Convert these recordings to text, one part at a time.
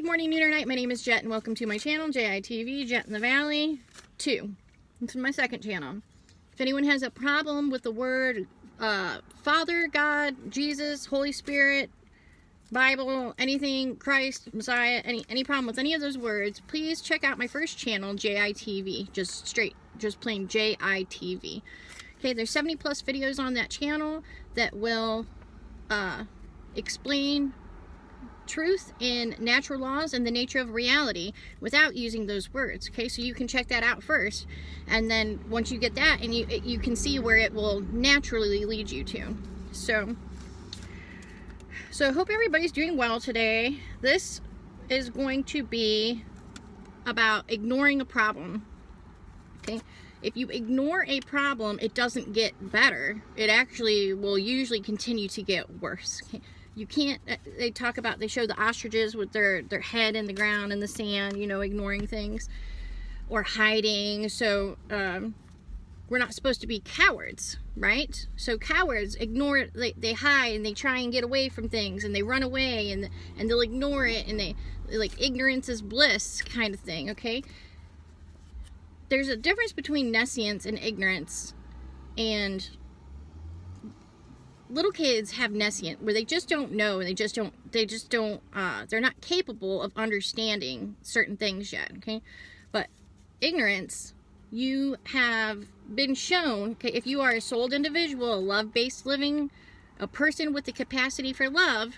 Good morning, noon, or night. My name is Jet, and welcome to my channel, JITV, Jet in the Valley 2. This is my second channel. If anyone has a problem with the word Father, God, Jesus, Holy Spirit, Bible, anything, Christ, Messiah, any problem with any of those words, please check out my first channel, JITV. Just plain JITV. Okay, there's 70 plus videos on that channel that will explain truth in natural laws and the nature of reality without using those words. Okay, so you can check that out first, and then once you get that, and you can see where it will naturally lead you to. So I hope everybody's doing well today. This is going to be about ignoring a problem. Okay, if you ignore a problem, it doesn't get better. It actually will usually continue to get worse. Okay? You can't, they show the ostriches with their head in the ground in the sand, you know, ignoring things or hiding. So we're not supposed to be cowards, right? So cowards ignore, they hide and they try and get away from things, and they run away, and they'll ignore it, and they, like, ignorance is bliss kind of thing, okay? There's a difference between nescience and ignorance, and little kids have nescient, where they just don't know, and they're not capable of understanding certain things yet, okay? But ignorance, you have been shown, okay, if you are a souled individual, a love-based living, a person with the capacity for love,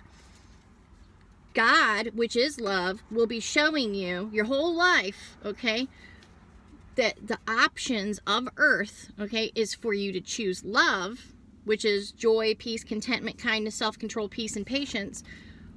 God, which is love, will be showing you your whole life, okay, that the options of earth, okay, is for you to choose love, which is joy, peace, contentment, kindness, self-control, peace, and patience,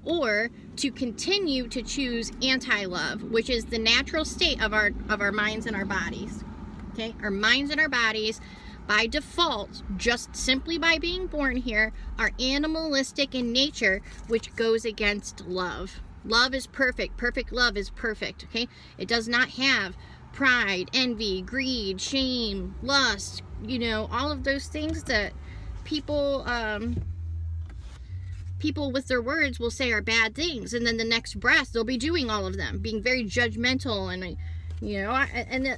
or to continue to choose anti-love, which is the natural state of our minds and our bodies. Okay, our minds and our bodies, by default, just simply by being born here, are animalistic in nature, which goes against love. Love is perfect. Perfect love is perfect. Okay, it does not have pride, envy, greed, shame, lust, you know, all of those things that people with their words will say are bad things, and then the next breath they'll be doing all of them, being very judgmental, and you know,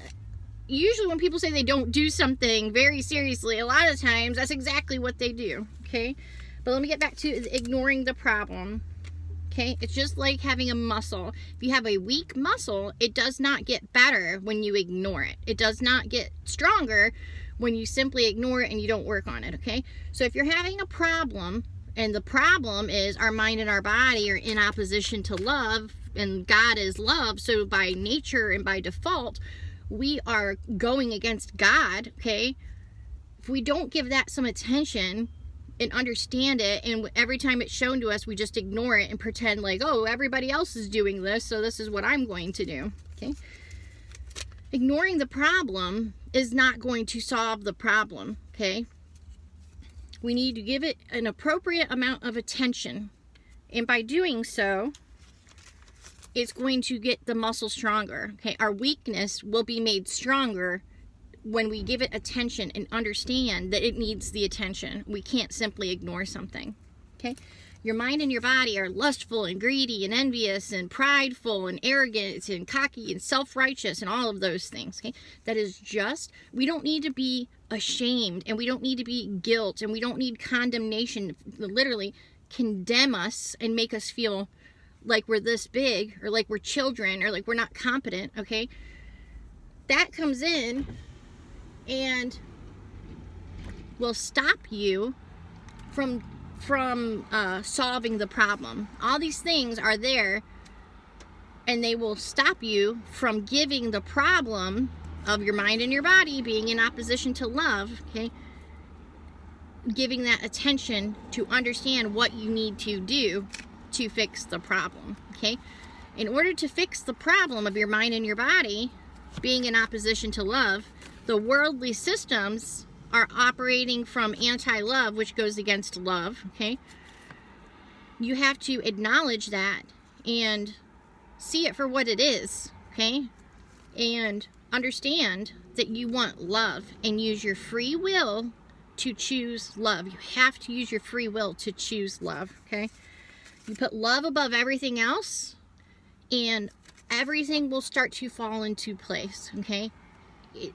usually when people say they don't do something very seriously, a lot of times that's exactly what they do. Okay, but let me get back to ignoring the problem. Okay, it's just like having a muscle. If you have a weak muscle, it does not get better when you ignore it. It does not get stronger when you simply ignore it and you don't work on it, okay? So if you're having a problem, and the problem is our mind and our body are in opposition to love, and God is love, so by nature and by default, we are going against God, okay? If we don't give that some attention and understand it, and every time it's shown to us, we just ignore it and pretend like, oh, everybody else is doing this, so this is what I'm going to do, okay? Ignoring the problem is not going to solve the problem, okay? We need to give it an appropriate amount of attention, and by doing so, it's going to get the muscle stronger, okay? Our weakness will be made stronger when we give it attention and understand that it needs the attention. We can't simply ignore something, okay? Your mind and your body are lustful and greedy and envious and prideful and arrogant and cocky and self-righteous and all of those things, okay? That is just, we don't need to be ashamed, and we don't need to be guilt, and we don't need condemnation to literally condemn us and make us feel like we're this big, or like we're children, or like we're not competent, okay? That comes in and will stop you from solving the problem. All these things are there, and they will stop you from giving the problem of your mind and your body being in opposition to love, okay, giving that attention to understand what you need to do to fix the problem, okay? In order to fix the problem of your mind and your body being in opposition to love, the worldly systems are operating from anti-love, which goes against love, okay? You have to acknowledge that and see it for what it is, okay? And understand that you want love, and use your free will to choose love. You have to use your free will to choose love, okay? You put love above everything else, and everything will start to fall into place, okay?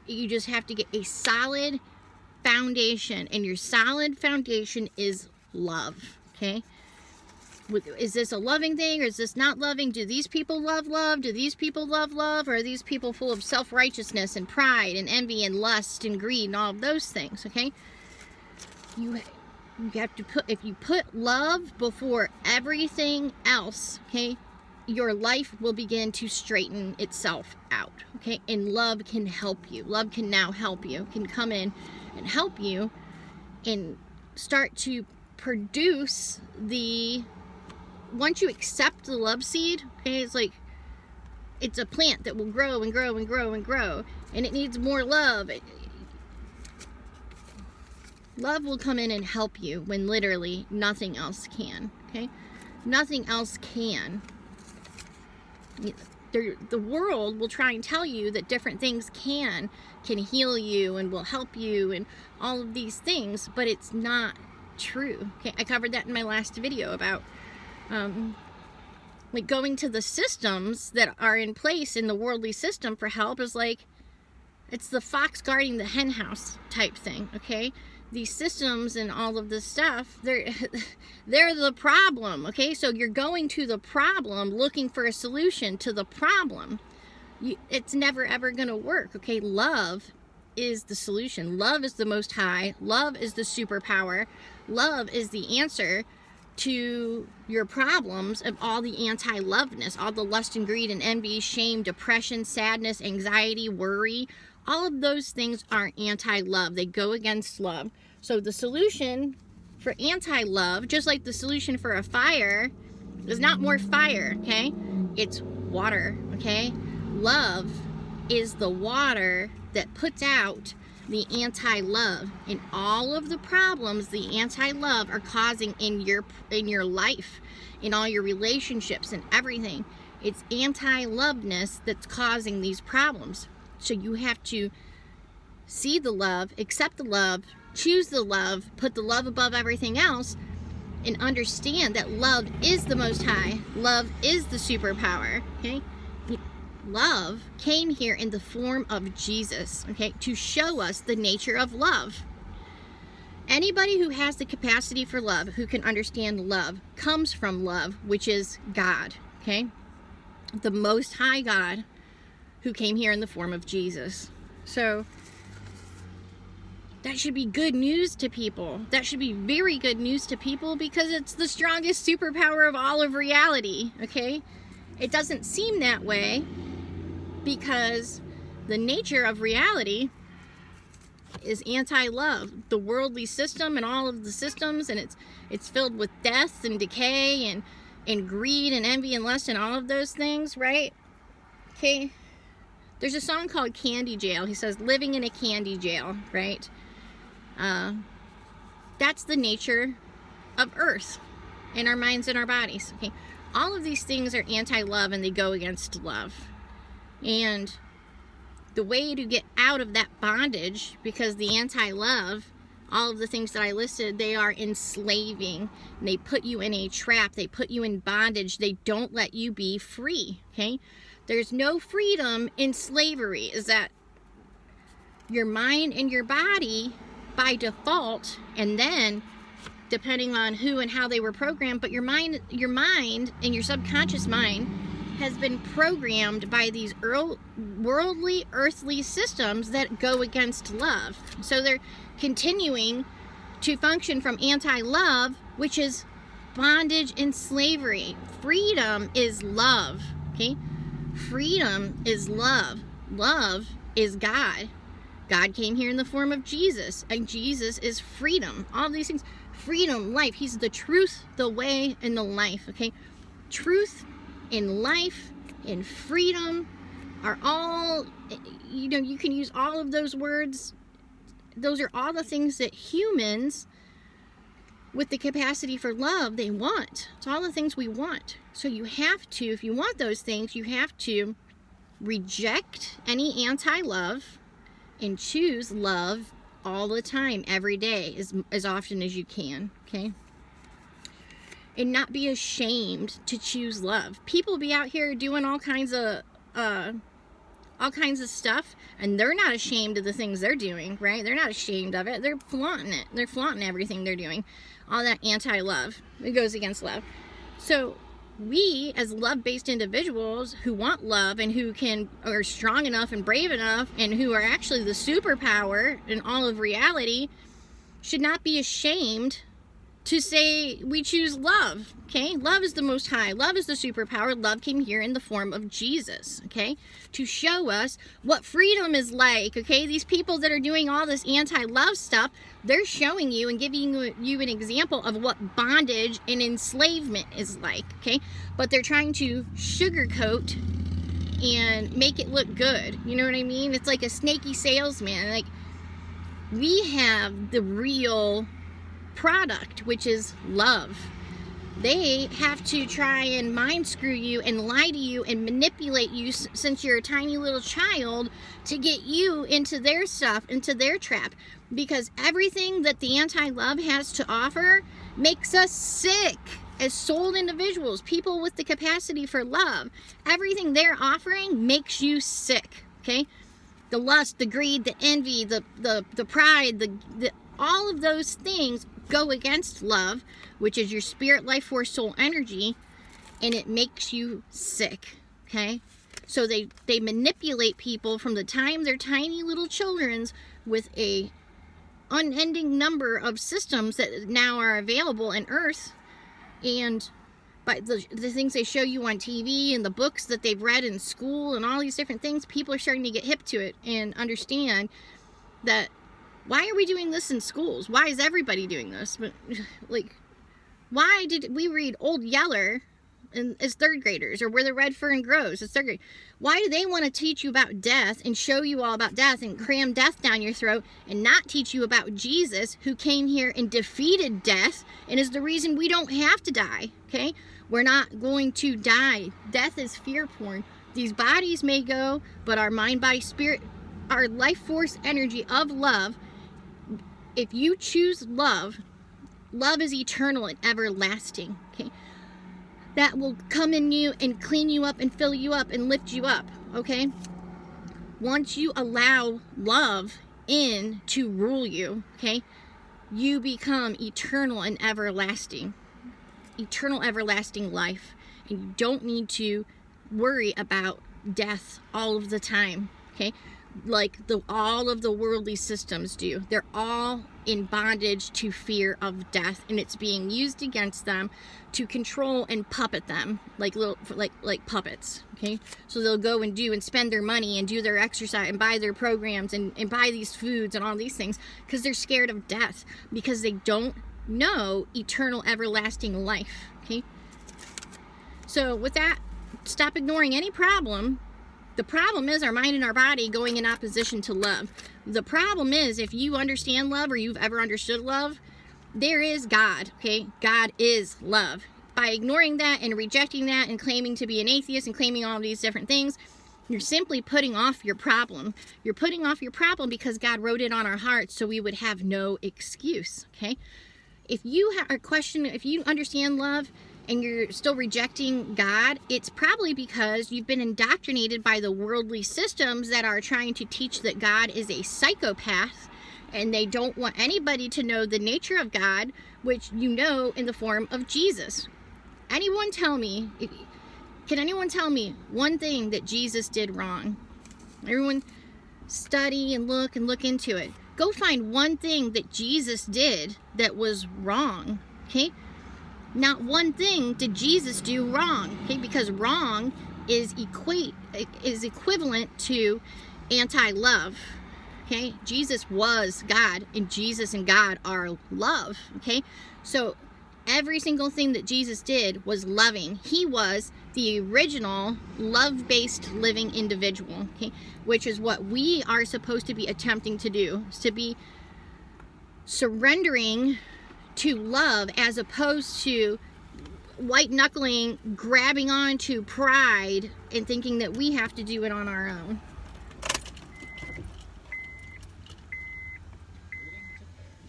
You just have to get a solid foundation, and your solid foundation is love, okay? Is this a loving thing, or is this not loving? Do these people love love? Do these people love love? Or are these people full of self-righteousness and pride and envy and lust and greed and all of those things, okay? You have to put, if you put love before everything else, okay, your life will begin to straighten itself out, okay? And love can help you. Love can now help you, can come in and help you and start to produce the, once you accept the love seed, okay, it's like, it's a plant that will grow and grow and grow and grow, and it needs more love. Love will come in and help you when literally nothing else can, okay? Nothing else can. The world will try and tell you that different things can heal you and will help you and all of these things, but it's not true, okay? I covered that in my last video about like going to the systems that are in place in the worldly system for help is like, it's the fox guarding the hen house type thing, okay? These systems and all of this stuff, they're the problem, okay? So you're going to the problem looking for a solution to the problem. It's never ever gonna work, okay? Love is the solution. Love is the Most High. Love is the superpower. Love is the answer to your problems of all the anti-loveness, all the lust and greed and envy, shame, depression, sadness, anxiety, worry. All of those things are anti-love. They go against love. So the solution for anti-love, just like the solution for a fire, is not more fire, okay? It's water, okay? Love is the water that puts out the anti-love, and all of the problems the anti-love are causing in your life, in all your relationships and everything. It's anti-loveness that's causing these problems. So you have to see the love, accept the love, choose the love, put the love above everything else, and understand that love is the Most High. Love is the superpower, okay? Love came here in the form of Jesus, okay, to show us the nature of love. Anybody who has the capacity for love, who can understand love, comes from love, which is God, okay? The Most High God, who came here in the form of Jesus. So that should be good news to people. That should be very good news to people, because it's the strongest superpower of all of reality, okay? It doesn't seem that way because the nature of reality is anti-love. The worldly system and all of the systems, and it's filled with death and decay and greed and envy and lust and all of those things, right? Okay? There's a song called Candy Jail. He says, living in a candy jail, right? That's the nature of earth in our minds and our bodies, okay? All of these things are anti-love, and they go against love. And the way to get out of that bondage, because the anti-love, all of the things that I listed, they are enslaving. And they put you in a trap. They put you in bondage. They don't let you be free, okay? There's no freedom in slavery. Is that your mind and your body by default, and then depending on who and how they were programmed, but your mind and your subconscious mind has been programmed by these worldly, earthly systems that go against love. So they're continuing to function from anti-love, which is bondage and slavery. Freedom is love, okay? Freedom is love. Love is God. God came here in the form of Jesus, and Jesus is freedom. All these things, freedom, life. He's the truth, the way, and the life, okay? Truth and life and freedom are all, you know, you can use all of those words. Those are all the things that humans with the capacity for love, they want. It's all the things we want. So you have to, if you want those things, you have to reject any anti-love and choose love all the time, every day, as often as you can, okay? and not be ashamed to choose love. People be out here doing all kinds of stuff, and they're not ashamed of the things they're doing, right? They're not ashamed of it. They're flaunting it. They're flaunting everything they're doing. All that anti-love. It goes against love. So we, as love-based individuals who want love and who are strong enough and brave enough and who are actually the superpower in all of reality, should not be ashamed to say we choose love, okay? Love is the Most High. Love is the superpower. Love came here in the form of Jesus, okay? To show us what freedom is like, okay? These people that are doing all this anti-love stuff, they're showing you and giving you an example of what bondage and enslavement is like, okay? But they're trying to sugarcoat and make it look good. You know what I mean? It's like a snaky salesman. Like, we have the real product, which is love. They have to try and mind screw you and lie to you and manipulate you since you're a tiny little child to get you into their stuff, into their trap, because everything that the anti-love has to offer makes us sick as soul individuals, people with the capacity for love. Everything they're offering makes you sick, okay? The lust, the greed, the envy, the pride, the all of those things go against love, which is your spirit, life force, soul energy, and it makes you sick, okay? So they manipulate people from the time they're tiny little children's with a unending number of systems that now are available in Earth, and by the things they show you on TV and the books that they've read in school and all these different things, people are starting to get hip to it and understand that, why are we doing this in schools? Why is everybody doing this? But, like, why did we read Old Yeller as third graders, or Where the Red Fern Grows as third grade? Why do they want to teach you about death and show you all about death and cram death down your throat and not teach you about Jesus, who came here and defeated death and is the reason we don't have to die, okay? We're not going to die. Death is fear porn. These bodies may go, but our mind, body, spirit, our life force energy of love, if you choose love, love is eternal and everlasting, okay? That will come in you and clean you up and fill you up and lift you up, okay? Once you allow love in to rule you, okay, you become eternal and everlasting. Eternal, everlasting life. And you don't need to worry about death all of the time, okay? Like all of the worldly systems do. They're all in bondage to fear of death, and it's being used against them to control and puppet them like puppets, okay? So they'll go and do and spend their money and do their exercise and buy their programs and buy these foods and all these things because they're scared of death, because they don't know eternal, everlasting life, okay? So with that, stop ignoring any problem. The problem is our mind and our body going in opposition to love. The problem is, if you understand love or you've ever understood love, there is God, okay? God is love. By ignoring that and rejecting that and claiming to be an atheist and claiming all these different things, you're simply putting off your problem. You're putting off your problem because God wrote it on our hearts so we would have no excuse, okay? If you are questioning, if you understand love and you're still rejecting God, it's probably because you've been indoctrinated by the worldly systems that are trying to teach that God is a psychopath, and they don't want anybody to know the nature of God, which you know in the form of Jesus. Can anyone tell me one thing that Jesus did wrong? Everyone study and look into it. Go find one thing that Jesus did that was wrong, okay? Not one thing did Jesus do wrong, okay? Because wrong is equivalent to anti-love, okay? Jesus was God, and Jesus and God are love, okay? So every single thing that Jesus did was loving. He was the original love-based living individual, okay? Which is what we are supposed to be attempting to do, is to be surrendering to love as opposed to white-knuckling, grabbing on to pride and thinking that we have to do it on our own.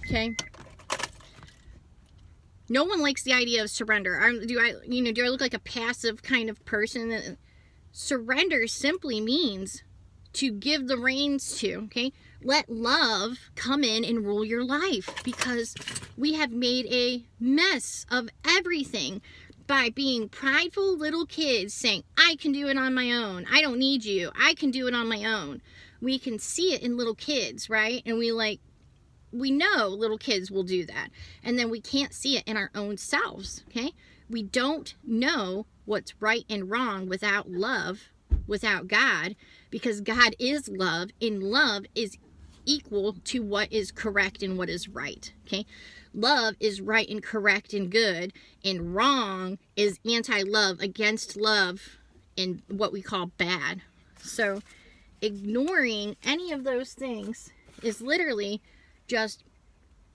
Okay? No one likes the idea of surrender. Do I look like a passive kind of person? Surrender simply means to give the reins to, okay? Let love come in and rule your life, because we have made a mess of everything by being prideful little kids saying, I can do it on my own. I don't need you. I can do it on my own. We can see it in little kids, right? And we know little kids will do that. And then we can't see it in our own selves, okay? We don't know what's right and wrong without love, without God, because God is love, and love is equal to what is correct and what is right, okay? Love is right and correct and good, and wrong is anti-love, against love, and what we call bad. So ignoring any of those things is literally just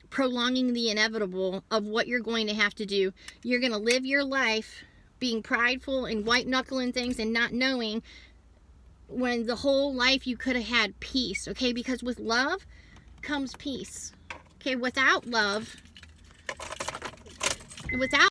prolonging the inevitable of what you're going to have to do. You're going to live your life being prideful and white-knuckling things and not knowing, when the whole life you could have had peace, okay? Because with love comes peace, okay? Without love, without